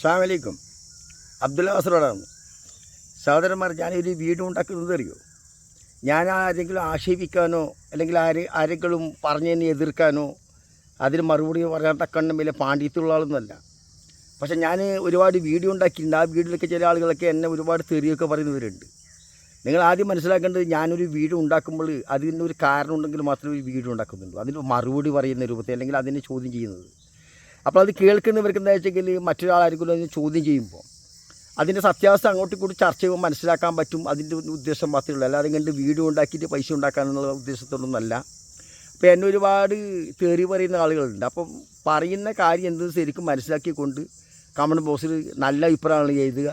അസ്സലാമു അലൈക്കും. അബ്ദുള്ള കാസർഗോഡാണ്. സഹോദരന്മാർ, ഞാനൊരു വീഡിയോ ഉണ്ടാക്കുന്നത് അറിയോ? ഞാൻ ആരെങ്കിലും ആക്ഷേപിക്കാനോ അല്ലെങ്കിൽ ആരെങ്കിലും പറഞ്ഞതിനെ എതിർക്കാനോ അതിന് മറുപടി പറയാൻ തക്കണ്ണം വലിയ പാണ്ഡിത്യമുള്ള ആളൊന്നുമല്ല. പക്ഷേ ഞാൻ ഒരുപാട് വീഡിയോ ഉണ്ടാക്കിയിട്ടുണ്ട്. ആ വീഡിയോയിലൊക്കെ ചില ആളുകളൊക്കെ എന്നെ ഒരുപാട് തെറിയൊക്കെ പറയുന്നവരുണ്ട്. നിങ്ങൾ ആദ്യം മനസ്സിലാക്കേണ്ടത്, ഞാനൊരു വീഡിയോ ഉണ്ടാക്കുമ്പോൾ അതിനൊരു കാരണം ഉണ്ടെങ്കിൽ മാത്രമേ ഒരു വീഡിയോ ഉണ്ടാക്കുന്നുള്ളൂ. അതിന് മറുപടി പറയുന്ന രൂപത്തിൽ അല്ലെങ്കിൽ അതിനെ ചോദ്യം ചെയ്യുന്നത്. അപ്പോൾ അത് കേൾക്കുന്നവർക്ക് എന്താ വെച്ചെങ്കിൽ മറ്റൊരാളായിരിക്കും അതിനെ ചോദ്യം ചെയ്യുമ്പോൾ അതിൻ്റെ സത്യാവസ്ഥ അങ്ങോട്ടും കൂടി ചർച്ച ചെയ്യുമ്പോൾ മനസ്സിലാക്കാൻ പറ്റും. അതിൻ്റെ ഉദ്ദേശം മാത്രമേ ഉള്ളൂ. അല്ലാതെ കണ്ട് വീഡിയോ ഉണ്ടാക്കിയിട്ട് പൈസ ഉണ്ടാക്കാനെന്നുള്ള ഉദ്ദേശത്തോടൊന്നുമല്ല. അപ്പോൾ എന്നെ ഒരുപാട് തെറി പറയുന്ന ആളുകളുണ്ട്. അപ്പം പറയുന്ന കാര്യം എന്തെന്ന് ശരിക്കും മനസ്സിലാക്കിക്കൊണ്ട് കമൻറ്റ് ബോക്സിൽ നല്ല അഭിപ്രായങ്ങൾ എഴുതുക.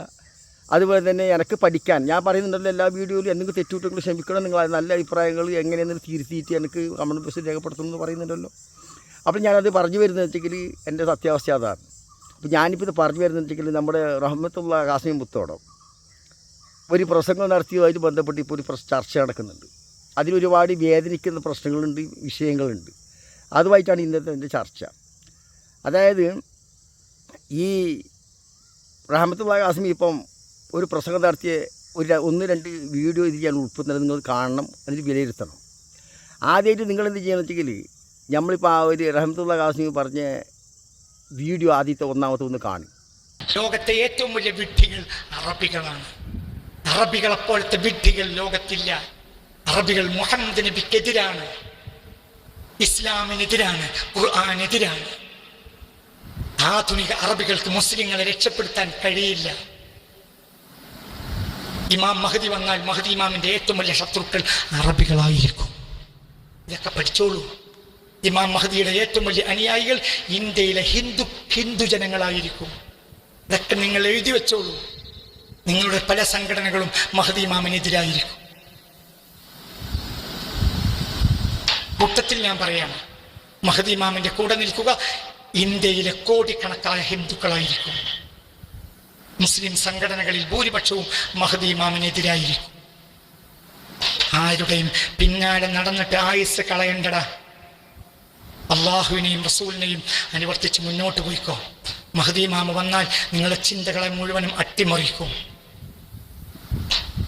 അതുപോലെ തന്നെ എനിക്ക് പഠിക്കാൻ ഞാൻ പറയുന്നുണ്ടല്ലോ, എല്ലാ വീഡിയോയിലും എന്തെങ്കിലും തെറ്റുകുറ്റങ്ങൾ ക്ഷമിക്കണം. നിങ്ങൾ നല്ല അഭിപ്രായങ്ങൾ എങ്ങനെയെന്ന് തിരുത്തിയിട്ട് എനിക്ക് കമൻറ്റ് ബോക്സിൽ രേഖപ്പെടുത്തണമെന്ന് പറയുന്നുണ്ടല്ലോ. അപ്പോൾ ഞാനത് പറഞ്ഞു വരുന്നത് വെച്ചെങ്കിൽ എൻ്റെ സത്യാവസ്ഥ അതാണ്. അപ്പോൾ ഞാനിപ്പോൾ ഇത് പറഞ്ഞു വരുന്നത് വെച്ചെങ്കിൽ നമ്മുടെ റഹ്മത്തുള്ള ഖാസിം പുത്തോടം ഒരു പ്രസംഗം നടത്തിയതുമായിട്ട് ബന്ധപ്പെട്ട് ഇപ്പോൾ ഒരു ചർച്ച നടക്കുന്നുണ്ട്. അതിലൊരുപാട് വേദനിക്കുന്ന പ്രശ്നങ്ങളുണ്ട്, വിഷയങ്ങളുണ്ട്. അതുമായിട്ടാണ് ഇന്നത്തെ എൻ്റെ ചർച്ച. അതായത് ഈ റഹ്മത്തുള്ള ഖാസിം ഇപ്പം ഒരു പ്രസംഗം നടത്തിയ ഒന്ന് രണ്ട് വീഡിയോ ഇതിൽ ഞാൻ ഉൾപ്പെടുന്നത് നിങ്ങൾ കാണണം, അതിന് വിലയിരുത്തണം. ആദ്യമായിട്ട് നിങ്ങളെന്ത് ചെയ്യണമെന്ന് വെച്ചെങ്കിൽ നമ്മളിപ്പോൾ ആ ഒരു റഹ്മത്തുള്ള ഖാസിം പറഞ്ഞ വീഡിയോ ആദ്യത്തെ ഒന്നാമത്തെ ഒന്ന് കാണും. ലോകത്തെ ഏറ്റവും വലിയ വിഡ്ഢികൾ അറബികളാണ്. അറബികളെപ്പോലത്തെ വിഡ്ഢികൾ ലോകത്തില്ല. അറബികൾ മുഹമ്മദ് നബിക്കെതിരാണ്, ഇസ്ലാമിനെതിരാണ്, ഖുർആനെതിരാണ്. ആധുനിക അറബികൾക്ക് മുസ്ലിങ്ങളെ രക്ഷപ്പെടുത്താൻ കഴിയില്ല. ഇമാം മഹദി വന്നാൽ മഹദി ഇമാമിന്റെ ഏറ്റവും വലിയ ശത്രുക്കൾ അറബികളായിരിക്കും. ഇതൊക്കെ പഠിച്ചോളൂ. ഇമാം മഹദിയുടെ ഏറ്റവും വലിയ അനുയായികൾ ഇന്ത്യയിലെ ഹിന്ദു ജനങ്ങളായിരിക്കും. ഇതൊക്കെ നിങ്ങൾ എഴുതി വെച്ചോളൂ. നിങ്ങളുടെ പല സംഘടനകളും മഹദി ഇമാമിനെതിരായിരിക്കും. കൂട്ടത്തിൽ ഞാൻ പറയാണ്, മഹദി ഇമാമിന്റെ കൂടെ നിൽക്കുക ഇന്ത്യയിലെ കോടിക്കണക്കായ ഹിന്ദുക്കളായിരിക്കും. മുസ്ലിം സംഘടനകളിൽ ഭൂരിപക്ഷവും മഹദി ഇമാമിനെതിരായിരിക്കും. ആരുടെയും പിന്നാലെ നടന്നിട്ട് ആയുസ് കളയണ്ടടാ. അള്ളാഹുവിനെയും റസൂലിനെയും അനുവർത്തിച്ച് മുന്നോട്ട് പോയിക്കോ. മഹദി ഇമാം വന്നാൽ നിങ്ങളുടെ ചിന്തകളെ മുഴുവനും അട്ടിമറിക്കും.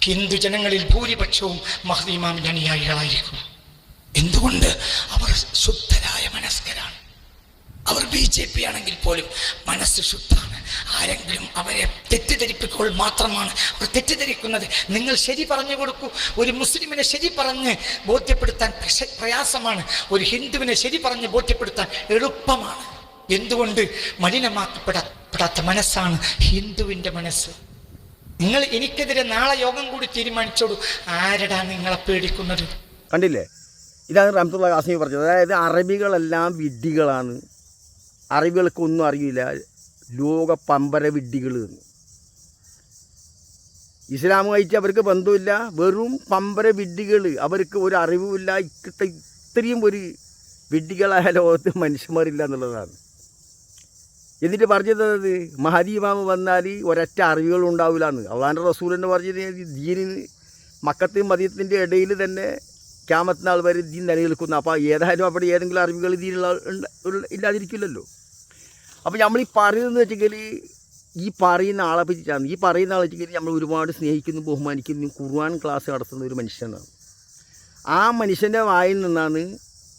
ഹിന്ദു ജനങ്ങളിൽ ഭൂരിപക്ഷവും മഹദി ഇമാമിന്റെ അനുയായികളായിരിക്കും. എന്തുകൊണ്ട്? അവർ ശുദ്ധരായ മനസ്കരാണ്. അവർ BJP ആണെങ്കിൽ പോലും മനസ്സ് ശുദ്ധമാണ്. ആരെങ്കിലും അവരെ തെറ്റിദ്ധരിപ്പിക്കുമ്പോൾ മാത്രമാണ് അവർ തെറ്റിദ്ധരിക്കുന്നത്. നിങ്ങൾ ശരി പറഞ്ഞു കൊടുക്കൂ. ഒരു മുസ്ലിമിനെ ശരി പറഞ്ഞ് ബോധ്യപ്പെടുത്താൻ പ്രയാസമാണ്. ഒരു ഹിന്ദുവിനെ ശരി പറഞ്ഞ് ബോധ്യപ്പെടുത്താൻ എളുപ്പമാണ്. എന്തുകൊണ്ട്? മലിനമാക്കപ്പെടാത്ത മനസ്സാണ് ഹിന്ദുവിൻ്റെ മനസ്സ്. നിങ്ങൾ എനിക്കെതിരെ നാളെ യോഗം കൂടി തീരുമാനിച്ചോളൂ. ആരടാ നിങ്ങളെ പേടിക്കുന്നത്? കണ്ടില്ലേ? ഇതാണ് റഹ്മത്തുള്ള ഖാസിം പറഞ്ഞത്. അതായത് അറബികളെല്ലാം വിഡ്ഢികളാണ്, അറബികൾക്കൊന്നും അറിയില്ല, ലോക പമ്പര വിഡ്ഢികൾ എന്ന്. ഇസ്ലാമുമായിട്ട് അവർക്ക് ബന്ധമില്ല, വെറും പമ്പര വിഡ്ഢികൾ. അവർക്ക് ഒരു അറിവുമില്ല. ഇത്രയും ഒരു വിഡ്ഢികളായ ലോകത്ത് മനുഷ്യന്മാരില്ല എന്നുള്ളതാണ്. എന്നിട്ട് പറഞ്ഞത് മഹദി ഇമാം വന്നാൽ ഒരൊറ്റ അറിവുകൾ ഉണ്ടാവില്ല എന്ന്. അള്ളാഹുവിൻ്റെ റസൂലിൻ്റെ പറഞ്ഞത് ദീനിന് മക്കത്ത് മദീനത്തിൻ്റെ ഇടയിൽ തന്നെ ക്യാമത്ത് നാൾ വരെ ദീൻ നിലനിൽക്കുന്നു. അപ്പോൾ ഏതായാലും അവിടെ ഏതെങ്കിലും അറിവുകൾ ദീനുള്ള ഇല്ലാതിരിക്കില്ലല്ലോ. അപ്പോൾ നമ്മൾ ഈ പറയുന്നതെന്ന് വെച്ചെങ്കിൽ ഈ പറയുന്ന ആളെ പറ്റിയിട്ടാണ്. ഈ പറയുന്ന ആളെ വെച്ചെങ്കിൽ നമ്മൾ ഒരുപാട് സ്നേഹിക്കുന്നു, ബഹുമാനിക്കുന്നു, ഖുർആൻ ക്ലാസ് നടത്തുന്ന ഒരു മനുഷ്യനാണ്. ആ മനുഷ്യൻ്റെ വായിൽ നിന്നാണ്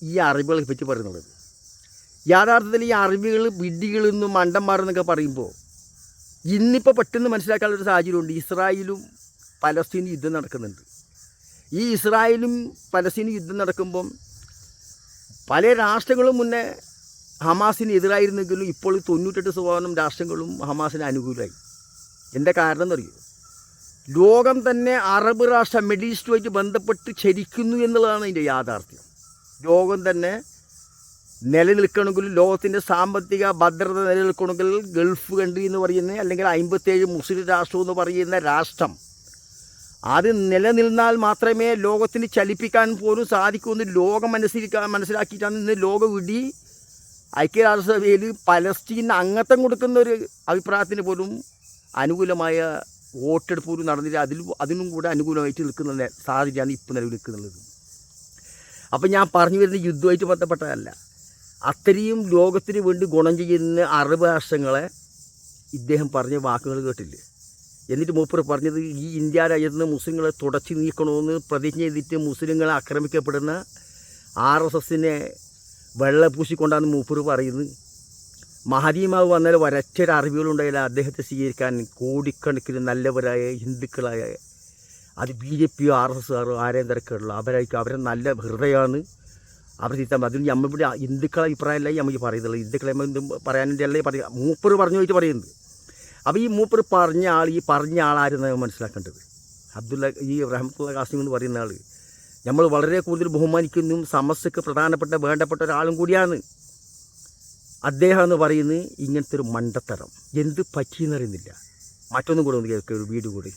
ഈ അറിവുകളെ പറ്റി പറയുന്നത്. യഥാർത്ഥത്തിൽ ഈ അറിവുകൾ വിഡ്ഢികളെന്നും മണ്ടന്മാരെന്നൊക്കെ പറയുമ്പോൾ ഇന്നിപ്പോൾ പെട്ടെന്ന് മനസ്സിലാക്കാനുള്ളൊരു സാഹചര്യമുണ്ട്. ഇസ്രായേലും പലസ്തീനും യുദ്ധം നടക്കുന്നുണ്ട്. ഈ ഇസ്രായേലും പലസ്തീനും യുദ്ധം നടക്കുമ്പം പല രാഷ്ട്രങ്ങളും മുന്നേ ഹമാസിന് എതിരായിരുന്നെങ്കിലും ഇപ്പോൾ 98% രാഷ്ട്രങ്ങളും ഹമാസിന് അനുകൂലമായി. എന്താ കാരണം എന്നറിയോ? ലോകം തന്നെ അറബ് രാഷ്ട്ര മിഡിൽ ഈസ്റ്റുമായിട്ട് ബന്ധപ്പെട്ട് ചരിക്കുന്നു എന്നുള്ളതാണ് അതിൻ്റെ യാഥാർത്ഥ്യം. ലോകം തന്നെ നിലനിൽക്കണമെങ്കിൽ, ലോകത്തിൻ്റെ സാമ്പത്തിക ഭദ്രത നിലനിൽക്കണമെങ്കിൽ ഗൾഫ് കൺട്രി എന്ന് പറയുന്ന അല്ലെങ്കിൽ 57 മുസ്ലിം രാഷ്ട്രം എന്ന് പറയുന്ന രാഷ്ട്രം അത് നിലനിന്നാൽ മാത്രമേ ലോകത്തിന് ചലിപ്പിക്കാൻ പോലും സാധിക്കുമെന്ന് ലോകം മനസ്സിലാക്കിയിട്ടാണ് ഇന്ന് ലോകവിടി ഐക്യരാഷ്ട്രസഭയിൽ പലസ്തീന് അംഗത്വം കൊടുക്കുന്ന ഒരു അഭിപ്രായത്തിന് പോലും അനുകൂലമായ വോട്ടെടുപ്പ് പോലും നടന്നില്ല. അതിനും കൂടെ അനുകൂലമായിട്ട് നിൽക്കുന്ന സാഹചര്യമാണ് ഇപ്പോൾ നിലവിൽ നിൽക്കുന്നത്. അപ്പം ഞാൻ പറഞ്ഞു വരുന്ന യുദ്ധമായിട്ട് ബന്ധപ്പെട്ടതല്ല. അത്രയും ലോകത്തിന് വേണ്ടി ഗുണം ചെയ്യുന്ന അറബ് രാഷ്ട്രങ്ങളെ ഇദ്ദേഹം പറഞ്ഞ വാക്കുകൾ കേട്ടില്ലേ? എന്നിട്ട് മൂപ്പർ പറഞ്ഞത് ഈ ഇന്ത്യ രാജ്യത്ത് നിന്ന് മുസ്ലിങ്ങളെ തുടച്ചു നീക്കണമെന്ന് പ്രതിജ്ഞ ചെയ്തിട്ട് മുസ്ലിങ്ങളെ ആക്രമിക്കപ്പെടുന്ന RSSനെ വെള്ളപൂശിക്കൊണ്ടാണ് മൂപ്പർ പറയുന്നത്. മഹദീമാവ് വന്നാൽ ഒരൊറ്റ അറിവുകളുണ്ടായില്ല അദ്ദേഹത്തെ സ്വീകരിക്കാൻ കോടിക്കണക്കിന് നല്ലവരായ ഹിന്ദുക്കളായ അത് BJP RSSകാരോ ആരെയും തിരക്കുള്ള അവരായിരിക്കും. അവരെ നല്ല ഹൃദയമാണ് അവർ തീർത്താൽ അതിന് നമ്മളിവിടെ ഹിന്ദുക്കളെ അഭിപ്രായമല്ല നമുക്ക് പറയുന്നുള്ളൂ. ഹിന്ദുക്കളെ പറയാനിൻ്റെ അല്ലേ പറയുക, മൂപ്പർ പറഞ്ഞു പോയിട്ട് പറയുന്നത്. അപ്പോൾ ഈ മൂപ്പർ പറഞ്ഞ ആളായിരുന്നു മനസ്സിലാക്കേണ്ടത്. ഈ റഹ്മത്തുള്ള ഖാസിം എന്ന് പറയുന്ന ആൾ നമ്മൾ വളരെ കൂടുതൽ ബഹുമാനിക്കുന്നതും സമസ്തക്ക് പ്രധാനപ്പെട്ട വേണ്ടപ്പെട്ട ഒരാളും കൂടിയാണ്. അദ്ദേഹം എന്ന് പറയുന്നത് ഇങ്ങനത്തെ ഒരു മണ്ടത്തരം എന്ത് പറ്റിയെന്നറിയുന്നില്ല. മറ്റൊന്നും കൂടെ ഒന്ന് കേൾക്കുക, ഒരു വീട് കൂടി.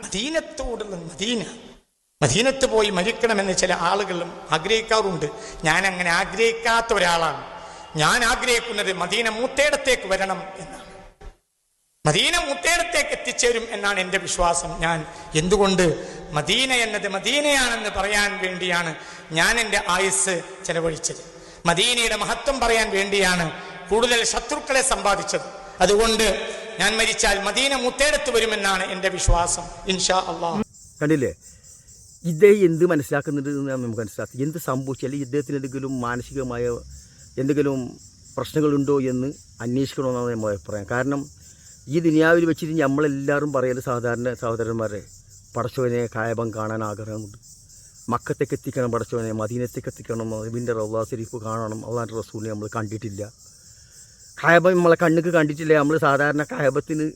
മദീനത്തോടുള്ള മദീനത്ത് പോയി മരിക്കണമെന്ന് ചില ആളുകളും ആഗ്രഹിക്കാറുണ്ട്. ഞാൻ അങ്ങനെ ആഗ്രഹിക്കാത്ത ഒരാളാണ്. ഞാൻ ആഗ്രഹിക്കുന്നത് മദീന മൂത്തേടത്തേക്ക് വരണം എന്നാണ്. മദീന മൂത്തേടത്തേക്ക് എത്തിച്ചേരും എന്നാണ് എൻ്റെ വിശ്വാസം. ഞാൻ എന്തുകൊണ്ട് മദീന എന്നത് മദീനയാണെന്ന് പറയാൻ വേണ്ടിയാണ് ഞാൻ എൻ്റെ ആയുസ് ചെലവഴിച്ചത്. മദീനയുടെ മഹത്വം പറയാൻ വേണ്ടിയാണ് കൂടുതൽ ശത്രുക്കളെ സമ്പാദിച്ചത്. അതുകൊണ്ട് ഞാൻ മരിച്ചാൽ മദീന മുത്തേടത്ത് വരുമെന്നാണ് എൻ്റെ വിശ്വാസം, ഇൻഷാ അല്ലാഹ്. കണ്ടില്ലേ, ഇദ്ദേഹം എന്ത് മനസ്സിലാക്കുന്നുണ്ട് എന്ന് നമുക്ക് മനസ്സിലാക്കി. എന്ത് സംഭവിച്ചാൽ ഇദ്ദേഹത്തിന് എന്തെങ്കിലും മാനസികമായ എന്തെങ്കിലും പ്രശ്നങ്ങളുണ്ടോ എന്ന് അന്വേഷിക്കണമെന്നാണ് നമ്മൾ അഭിപ്രായം. കാരണം ഈ ദുനിയാവിൽ വെച്ചിട്ട് നമ്മളെല്ലാവരും പറയൽ സാധാരണ സഹോദരന്മാരെ പടച്ചവനെ കായബം കാണാൻ ആഗ്രഹമുണ്ട്, മക്കത്തേക്ക് എത്തിക്കണം, പടച്ചവനെ മദീനത്തേക്ക് എത്തിക്കണം, ഇതിൻ്റെ റൗള ശരീഫ് കാണണം, അള്ളാഹുവിൻ്റെ റസൂലിനെ നമ്മൾ കണ്ടിട്ടില്ല, കായബം നമ്മളെ കണ്ണുക്ക് കണ്ടിട്ടില്ല. നമ്മൾ സാധാരണ കായബത്തിന്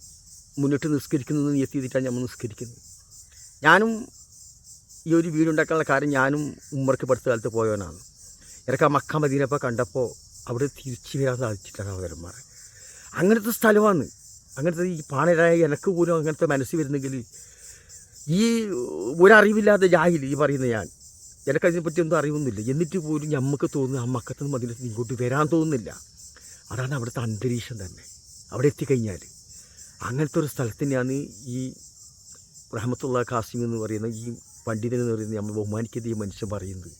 മുന്നിട്ട് നിസ്കരിക്കുന്നത് എത്തിയിട്ടാണ് നമ്മൾ നിസ്കരിക്കുന്നത്. ഞാനും ഈ ഒരു വീടുണ്ടാക്കാനുള്ള കാര്യം ഞാനും ഉമ്മർക്ക് പഠിത്ത കാലത്ത് പോയവനാണ്. എനിക്ക് ആ മക്ക മദീനപ്പോൾ കണ്ടപ്പോൾ അവിടെ തിരിച്ചു വരാൻ സാധിച്ചില്ല സഹോദരന്മാർ. അങ്ങനത്തെ സ്ഥലമാണ്. അങ്ങനത്തെ ഈ പാണരായ എനിക്ക് പോലും അങ്ങനത്തെ മനസ്സിൽ വരുന്നെങ്കിൽ ഈ ഒരറിവില്ലാത്ത ജാഹിൽ ഈ പറയുന്ന എനിക്കതിനെപ്പറ്റി ഒന്നും അറിവൊന്നുമില്ല. എന്നിട്ട് പോലും നമുക്ക് തോന്നുന്നു ആ മക്കത്തുനിന്ന് മദീനത്തിൽ ഇങ്ങോട്ട് വരാൻ തോന്നുന്നില്ല. അതാണ് അവിടുത്തെ അന്തരീക്ഷം തന്നെ. അവിടെ എത്തിക്കഴിഞ്ഞാൽ അങ്ങനത്തെ ഒരു സ്ഥലത്തിനെയാണ് ഈ റഹ്മത്തുള്ള ഖാസിം എന്ന് പറയുന്ന ഈ പണ്ഡിതൻ എന്ന് പറയുന്നത് നമ്മൾ ബഹുമാനിക്കുന്ന ഈ മനുഷ്യൻ പറയുന്നത്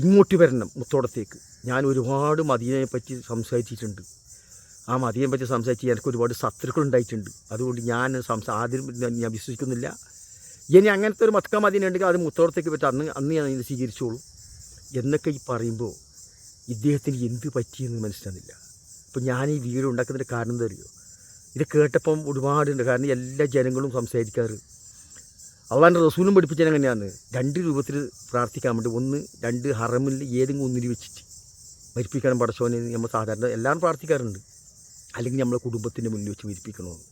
ഇങ്ങോട്ട് വരണം മുത്തോടത്തേക്ക്. ഞാൻ ഒരുപാട് മദീനയെപ്പറ്റി സംസാരിച്ചിട്ടുണ്ട്. ആ മദീനയെപ്പറ്റി സംസാരിച്ച് എനിക്ക് ഒരുപാട് ശത്രുക്കളുണ്ടായിട്ടുണ്ട്. അതുകൊണ്ട് ഞാൻ ആദ്യം ഞാൻ വിശ്വസിക്കുന്നില്ല. ഇനി അങ്ങനത്തെ ഒരു മക്ക മദീന ഉണ്ടെങ്കിൽ അത് മുത്തോടത്തേക്ക് പറ്റും, അന്ന് ഞാൻ ഇത് സ്വീകരിച്ചോളൂ എന്നൊക്കെ ഈ പറയുമ്പോൾ ഇദ്ദേഹത്തിന് എന്ത് പറ്റിയെന്ന് മനസ്സിലാകുന്നില്ല. അപ്പോൾ ഞാൻ ഈ വീഡിയോ ഉണ്ടാക്കുന്നതിൻ്റെ കാരണം എന്താ അറിയോ? ഇത് കേട്ടപ്പം ഒരുപാടുണ്ട്. കാരണം എല്ലാ ജനങ്ങളും സംസാരിക്കാറ് അള്ളാഹിൻ്റെ റസൂലും പഠിപ്പിച്ചാൽ എങ്ങനെയാണ് 2 രൂപത്തിൽ പ്രാർത്ഥിക്കാൻ വേണ്ടി. 1, 2 ഹറമിൽ ഏതെങ്കിലും ഒന്നിൽ വെച്ചിട്ട് മരിപ്പിക്കണം പടച്ചോനെ നമ്മൾ സാധാരണ എല്ലാവരും പ്രാർത്ഥിക്കാറുണ്ട്. അല്ലെങ്കിൽ നമ്മളെ കുടുംബത്തിൻ്റെ മുന്നിൽ വെച്ച് മരിപ്പിക്കണമെന്ന്.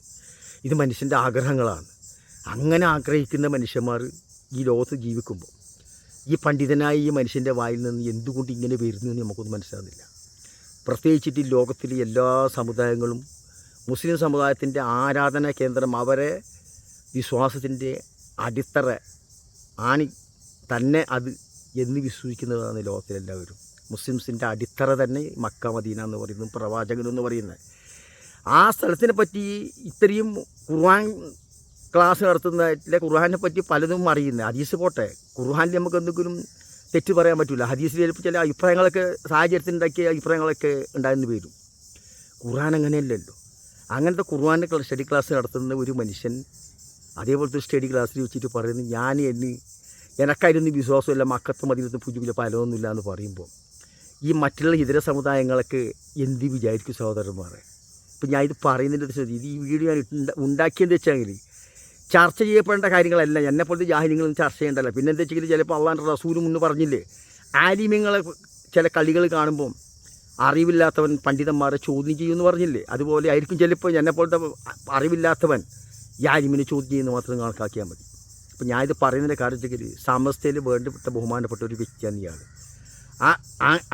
ഇത് മനുഷ്യൻ്റെ ആഗ്രഹങ്ങളാണ്. അങ്ങനെ ആഗ്രഹിക്കുന്ന മനുഷ്യന്മാർ ഈ ലോകത്ത് ജീവിക്കുമ്പോൾ ഈ പണ്ഡിതനായ ഈ മനുഷ്യൻ്റെ വായിൽ നിന്ന് എന്തുകൊണ്ട് ഇങ്ങനെ വരുന്നു എന്ന് നമുക്കൊന്നും മനസ്സിലാകുന്നില്ല. പ്രത്യേകിച്ചിട്ട് ഈ ലോകത്തിലെ എല്ലാ സമുദായങ്ങളും മുസ്ലിം സമുദായത്തിൻ്റെ ആരാധനാ കേന്ദ്രം, അവരെ വിശ്വാസത്തിൻ്റെ അടിത്തറ തന്നെ അത് എന്ന് വിശ്വസിക്കുന്നതാണ് ലോകത്തിലെല്ലാവരും. മുസ്ലിംസിൻ്റെ അടിത്തറ തന്നെ മക്ക മദീന എന്ന് പറയുന്നത്, പ്രവാചകനെന്ന് പറയുന്നത്. ആ സ്ഥലത്തിനെ പറ്റി ഇത്രയും ഖുർആൻ ക്ലാസ് നടത്തുന്നതിലെ ഖുർആനെ പറ്റി പലതും അറിയുന്നത്. ഹദീസ് പോട്ടെ, ഖുർആനിൽ നമുക്ക് എന്തെങ്കിലും തെറ്റ് പറയാൻ പറ്റില്ല. ഹദീസിൽ ചിലപ്പോൾ ചില അഭിപ്രായങ്ങളൊക്കെ സാഹചര്യത്തിനുണ്ടാക്കിയ അഭിപ്രായങ്ങളൊക്കെ ഉണ്ടായെന്ന് വരും. ഖുർആൻ അങ്ങനെയല്ലല്ലോ. അങ്ങനത്തെ ഖുർആൻ്റെ സ്റ്റഡി ക്ലാസ് നടത്തുന്ന ഒരു മനുഷ്യൻ അതേപോലത്തെ സ്റ്റഡി ക്ലാസ്സിൽ വെച്ചിട്ട് പറയുന്നത് എനക്കതിലൊന്നും വിശ്വാസമില്ല, മക്കത്ത് മദീനത്ത് പുതിയ ഫലമൊന്നുമില്ല എന്ന് പറയുമ്പോൾ ഈ മറ്റുള്ള ഇതര സമുദായങ്ങളൊക്കെ എന്ത് വിചാരിക്കും സഹോദരന്മാരെ? ഇപ്പം ഞാൻ ഇത് പറയുന്നതിൻ്റെ ശ്രദ്ധ ഈ വീഡിയോ ഞാൻ ഉണ്ടാക്കിയെന്ന് വെച്ചെങ്കിൽ ചർച്ച ചെയ്യപ്പെടേണ്ട കാര്യങ്ങളല്ല. എന്നെപ്പോലത്തെ ജാഹിലിങ്ങളൊന്നും ചർച്ച ചെയ്യേണ്ടല്ല. പിന്നെ എന്താ വെച്ചെങ്കിൽ ചിലപ്പോൾ അള്ളാഹിൻ്റെ റസൂൽ മുന്ന് പറഞ്ഞില്ലേ, ആലിമ്യങ്ങളെ ചില കളികൾ കാണുമ്പം അറിവില്ലാത്തവൻ പണ്ഡിതന്മാരെ ചോദ്യം ചെയ്യുമെന്ന് പറഞ്ഞില്ലേ, അതുപോലെ ആയിരിക്കും ചിലപ്പോൾ എന്നെപ്പോലത്തെ അറിവില്ലാത്തവൻ ഈ ആലിമിനെ ചോദ്യം ചെയ്യുന്ന മാത്രം കണക്കാക്കിയാൽ മതി. അപ്പം ഞാനിത് പറയുന്നതിൻ്റെ കാര്യം വെച്ചെങ്കിൽ സമസ്തയിൽ വേണ്ടപ്പെട്ട ബഹുമാനപ്പെട്ട ഒരു വ്യക്തിയാണ് ഇയാൾ.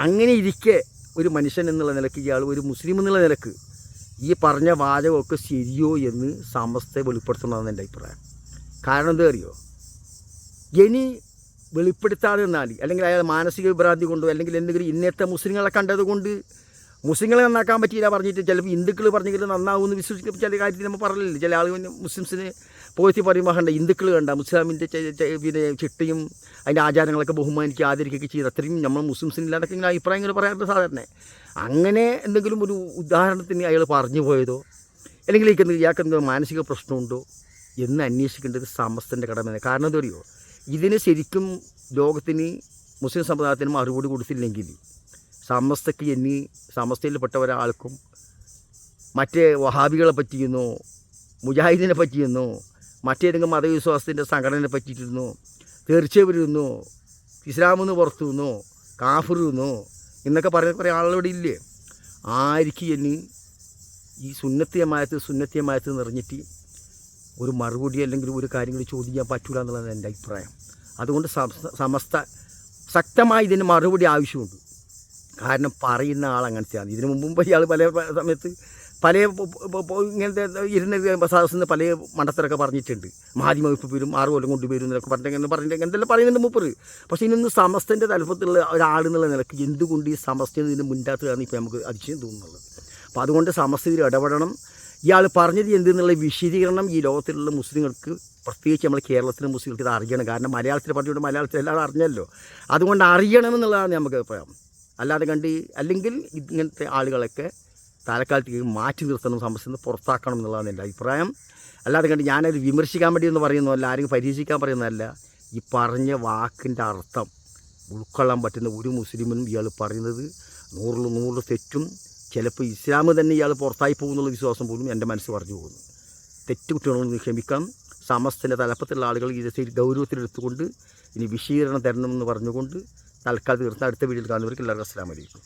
അങ്ങനെ ഇരിക്കെ ഒരു മനുഷ്യൻ എന്നുള്ള നിലയ്ക്ക് ഇയാൾ ഒരു മുസ്ലിം എന്നുള്ള നിലക്ക് ഈ പറഞ്ഞ വാചകമൊക്കെ ശരിയോ എന്ന് സമസ്തയെ വെളിപ്പെടുത്തണമെന്നാണ് എൻ്റെ അഭിപ്രായം. കാരണം എന്താ അറിയോ, ഇനി വെളിപ്പെടുത്താതെ നിന്നാൽ അല്ലെങ്കിൽ അയാൾ മാനസിക വിഭ്രാന്തി കൊണ്ടോ അല്ലെങ്കിൽ എന്തെങ്കിലും ഇന്നത്തെ മുസ്ലിങ്ങളെ കണ്ടത് കൊണ്ട് മുസ്ലിങ്ങളെ നന്നാക്കാൻ പറ്റിയില്ല പറഞ്ഞിട്ട് ചിലപ്പോൾ ഹിന്ദുക്കൾ പറഞ്ഞെങ്കിലും നന്നാവുമെന്ന് വിശ്വസിക്കും. ചില കാര്യത്തിൽ നമ്മൾ പറഞ്ഞില്ല. ചില ആളുകൾ മുസ്ലിംസിന് പോയിട്ട് പറയുമ്പോൾ കണ്ട ഹിന്ദുക്കൾ കണ്ട മുസ്ലിമിൻ്റെ പിന്നെ ചിട്ടയും അതിൻ്റെ ആചാരങ്ങളൊക്കെ ബഹുമാനിക്കുക ആദരിക്കുകയൊക്കെ ചെയ്ത് അത്രയും നമ്മൾ മുസ്ലിംസിനില്ലാതൊക്കെ ഇങ്ങനെ അഭിപ്രായങ്ങൾ പറയാറുണ്ട് സാധാരണ. അങ്ങനെ എന്തെങ്കിലും ഒരു ഉദാഹരണത്തിന് അയാൾ പറഞ്ഞു പോയതോ അല്ലെങ്കിൽ ഇയാൾക്കെന്തോ മാനസിക പ്രശ്നമുണ്ടോ എന്ന് അന്വേഷിക്കേണ്ടത് സമസ്തൻ്റെ കടമയാണ്. കാരണം എന്താ പറയുമോ, ഇതിന് ശരിക്കും ലോകത്തിന് മുസ്ലിം സമുദായത്തിന് മറുപടി കൊടുത്തില്ലെങ്കിൽ സമസ്തയ്ക്ക് സമസ്തയിൽപ്പെട്ട ഒരാൾക്കും മറ്റേ വഹാബികളെ പറ്റിയെന്നോ മുജാഹിദിനെ പറ്റിയെന്നോ മറ്റേതെങ്കിലും മതവിശ്വാസത്തിൻ്റെ സംഘടനയെ പറ്റിയിട്ടിരുന്നോ തീർച്ചയായിരുന്നോ ഇസ്ലാമെന്ന് പുറത്തു നിന്നോ കാഫിറുന്നോ എന്നൊക്കെ പറയുന്ന കുറേ ആളുകളിവിടെ ഇല്ലേ? ആയിരിക്കും ഈ സുന്നത്തിയമായത്ത് നിറഞ്ഞിട്ട് ഒരു മറുപടി അല്ലെങ്കിൽ ഒരു കാര്യങ്ങൾ ചോദിക്കാൻ പറ്റൂല എന്നുള്ളതാണ് എൻ്റെ അഭിപ്രായം. അതുകൊണ്ട് സമസ്ത ശക്തമായി ഇതിന് മറുപടി ആവശ്യമുണ്ട്. കാരണം പറയുന്ന ആൾ അങ്ങനത്തെയാണ്. ഇതിനു മുമ്പ് ഇയാൾ പല സമയത്ത് പല ഇങ്ങനത്തെ ഇരുന്ന സദസ്സിൽ നിന്ന് പല മണ്ടത്തരൊക്കെ പറഞ്ഞിട്ടുണ്ട്. മാധ്യമ വകുപ്പ് വരും 6 കൊല്ലം കൊണ്ടുവരും എന്നൊക്കെ പറഞ്ഞിട്ട് എന്തെല്ലാം പറയുന്നുണ്ട് മൂപ്പർ. പക്ഷേ ഇന്നൊന്ന് സമസ്തൻ്റെ തലപ്പത്തുള്ള ഒരാളെന്നുള്ള നിലയ്ക്ക് എന്തുകൊണ്ട് ഈ സമസ്തയിൽ നിന്ന് മുൻപാത്തുകയാണ് ഇപ്പോൾ നമുക്ക് അതിശയം തോന്നുന്നുള്ളത്. അപ്പോൾ അതുകൊണ്ട് സമസ്തയിൽ ഇടപെടണം. ഇയാൾ പറഞ്ഞത് എന്തെന്നുള്ള വിശദീകരണം ഈ ലോകത്തിലുള്ള മുസ്ലിങ്ങൾക്ക്, പ്രത്യേകിച്ച് നമ്മൾ കേരളത്തിലെ മുസ്ലിങ്ങൾക്ക് ഇത് അറിയണം. കാരണം മലയാളത്തിൽ പറഞ്ഞുകൊണ്ട് മലയാളത്തിൽ എല്ലാവരും അറിഞ്ഞല്ലോ. അതുകൊണ്ട് അറിയണമെന്നുള്ളതാണ് നമുക്ക് അഭിപ്രായം. അല്ലാതെ അല്ലെങ്കിൽ ഇങ്ങനത്തെ ആളുകളൊക്കെ തലക്കാലത്തേക്ക് മാറ്റി നിർത്തണം, സമസ്തയിൽ പുറത്താക്കണം എന്നുള്ളതാണ് എൻ്റെ അഭിപ്രായം. അല്ലാതെ ഞാനത് വിമർശിക്കാൻ വേണ്ടി എന്ന് പറയുന്നതല്ല, ആരെങ്കിലും പരീക്ഷിക്കാൻ പറയുന്നതല്ല. ഈ പറഞ്ഞ വാക്കിൻ്റെ അർത്ഥം ഉൾക്കൊള്ളാൻ പറ്റുന്ന ഒരു മുസ്ലിമിനും ഇയാൾ പറയുന്നത് 100 തെറ്റും, ചിലപ്പോൾ ഇസ്ലാം തന്നെ ഇയാൾ പുറത്തായി പോകുന്നുള്ള വിശ്വാസം പോലും എൻ്റെ മനസ്സ് പറഞ്ഞു പോകുന്നു. തെറ്റ് കുട്ടികളൊന്ന് ക്ഷമിക്കണം. സമസ്തൻ്റെ തലപ്പത്തുള്ള ആളുകൾ ഇത് ഗൗരവത്തിലെടുത്തുകൊണ്ട് ഇനി വിശദീകരണം തരണമെന്ന് പറഞ്ഞുകൊണ്ട് തൽക്കാലത്ത് തീർന്ന അടുത്ത വീഡിയോയിൽ കാണുന്നവർക്ക് എല്ലാവർക്കും അസ്സലാമു അലൈക്കും.